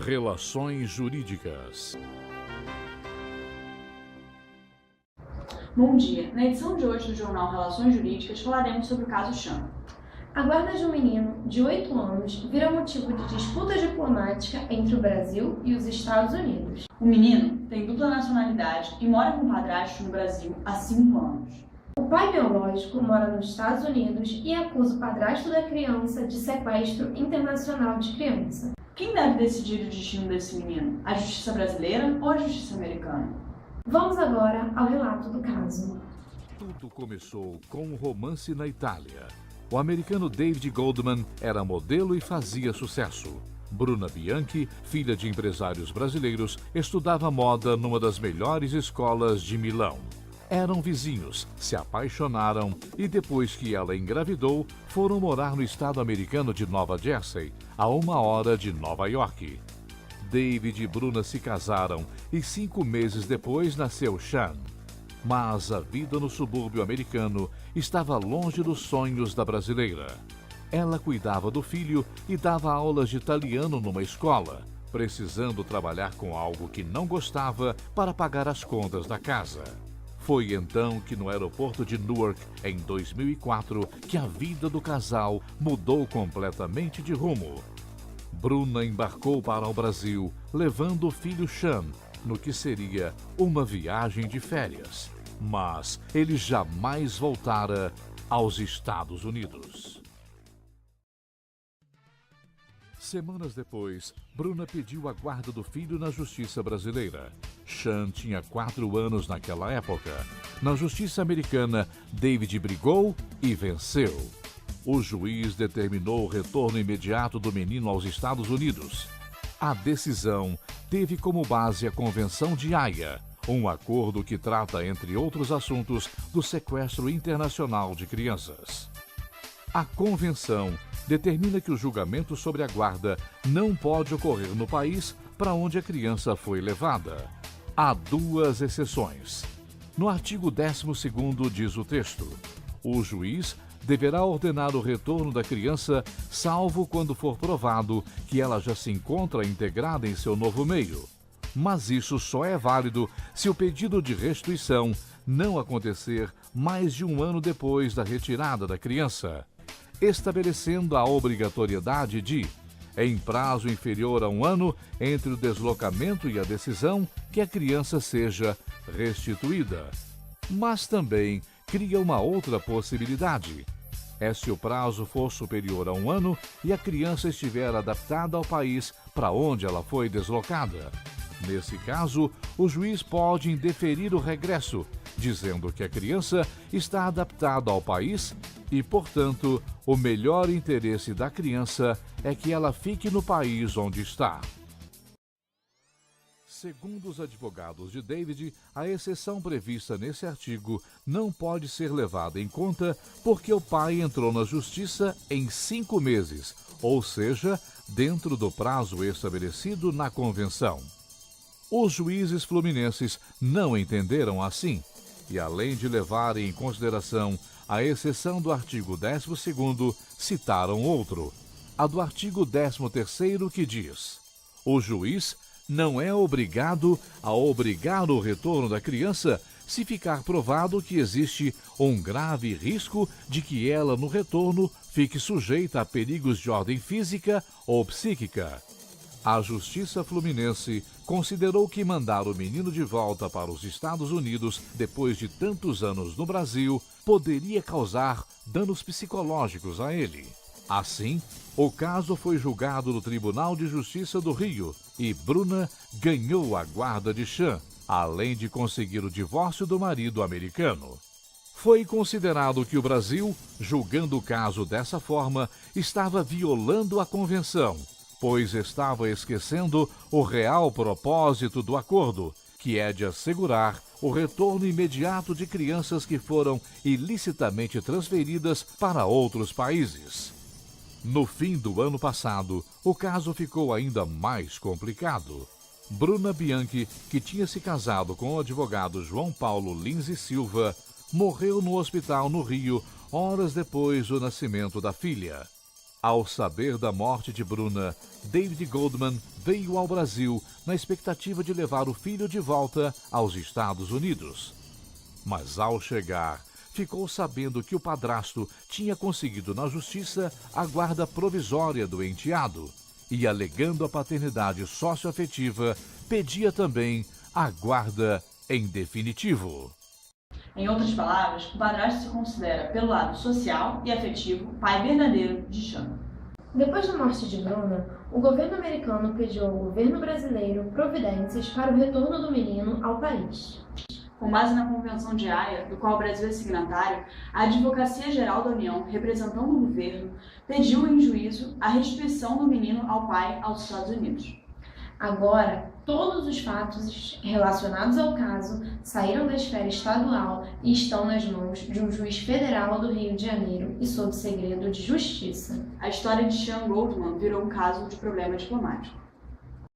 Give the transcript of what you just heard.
Relações Jurídicas. Bom dia! Na edição de hoje do jornal Relações Jurídicas falaremos sobre o caso Chan. A guarda de um menino de 8 anos vira motivo de disputa diplomática entre o Brasil e os Estados Unidos. O menino tem dupla nacionalidade e mora com o padrasto no Brasil há 5 anos. O pai biológico mora nos Estados Unidos e acusa o padrasto da criança de sequestro internacional de criança. Quem deve decidir o destino desse menino? A justiça brasileira ou a justiça americana? Vamos agora ao relato do caso. Tudo começou com um romance na Itália. O americano David Goldman era modelo e fazia sucesso. Bruna Bianchi, filha de empresários brasileiros, estudava moda numa das melhores escolas de Milão. Eram vizinhos, se apaixonaram e depois que ela engravidou, foram morar no estado americano de Nova Jersey, a 1 hora de Nova York. David e Bruna se casaram e 5 meses depois nasceu Chan. Mas a vida no subúrbio americano estava longe dos sonhos da brasileira. Ela cuidava do filho e dava aulas de italiano numa escola, precisando trabalhar com algo que não gostava para pagar as contas da casa. Foi então que no aeroporto de Newark, em 2004, que a vida do casal mudou completamente de rumo. Bruna embarcou para o Brasil, levando o filho Chan, no que seria uma viagem de férias. Mas ele jamais voltara aos Estados Unidos. Semanas depois, Bruna pediu a guarda do filho na justiça brasileira. Chan tinha 4 anos naquela época. Na justiça americana, David brigou e venceu. O juiz determinou o retorno imediato do menino aos Estados Unidos. A decisão teve como base a Convenção de Haia, um acordo que trata, entre outros assuntos, do sequestro internacional de crianças. A Convenção determina que o julgamento sobre a guarda não pode ocorrer no país para onde a criança foi levada. Há 2 exceções. No artigo 12º diz o texto: o juiz deverá ordenar o retorno da criança, salvo quando for provado que ela já se encontra integrada em seu novo meio. Mas isso só é válido se o pedido de restituição não acontecer mais de 1 ano depois da retirada da criança, estabelecendo a obrigatoriedade de, em prazo inferior a 1 ano entre o deslocamento e a decisão, que a criança seja restituída. Mas também cria uma outra possibilidade. É se o prazo for superior a 1 ano e a criança estiver adaptada ao país para onde ela foi deslocada. Nesse caso, o juiz pode indeferir o regresso, dizendo que a criança está adaptada ao país e, portanto, o melhor interesse da criança é que ela fique no país onde está. Segundo os advogados de David, a exceção prevista nesse artigo não pode ser levada em conta porque o pai entrou na justiça em 5 meses, ou seja, dentro do prazo estabelecido na Convenção. Os juízes fluminenses não entenderam assim e, além de levarem em consideração a exceção do artigo 12º, citaram outro, a do artigo 13º, que diz: o juiz não é obrigado a obrigar o retorno da criança se ficar provado que existe um grave risco de que ela, no retorno, fique sujeita a perigos de ordem física ou psíquica. A Justiça Fluminense considerou que mandar o menino de volta para os Estados Unidos depois de tantos anos no Brasil poderia causar danos psicológicos a ele. Assim, o caso foi julgado no Tribunal de Justiça do Rio e Bruna ganhou a guarda de Chan, além de conseguir o divórcio do marido americano. Foi considerado que o Brasil, julgando o caso dessa forma, estava violando a Convenção, pois estava esquecendo o real propósito do acordo, que é de assegurar o retorno imediato de crianças que foram ilicitamente transferidas para outros países. No fim do ano passado, o caso ficou ainda mais complicado. Bruna Bianchi, que tinha se casado com o advogado João Paulo Lins e Silva, morreu no hospital no Rio horas depois do nascimento da filha. Ao saber da morte de Bruna, David Goldman veio ao Brasil na expectativa de levar o filho de volta aos Estados Unidos. Mas ao chegar, ficou sabendo que o padrasto tinha conseguido na justiça a guarda provisória do enteado e, alegando a paternidade socioafetiva, pedia também a guarda em definitivo. Em outras palavras, o padrasto se considera, pelo lado social e afetivo, pai verdadeiro de Chan. Depois da morte de Bruna, o governo americano pediu ao governo brasileiro providências para o retorno do menino ao país. Com base na Convenção de Haia, do qual o Brasil é signatário, a Advocacia Geral da União, representando o governo, pediu em juízo a restituição do menino ao pai aos Estados Unidos. Agora, todos os fatos relacionados ao caso saíram da esfera estadual e estão nas mãos de um juiz federal do Rio de Janeiro e sob segredo de justiça. A história de Chan Goldman virou um caso de problema diplomático.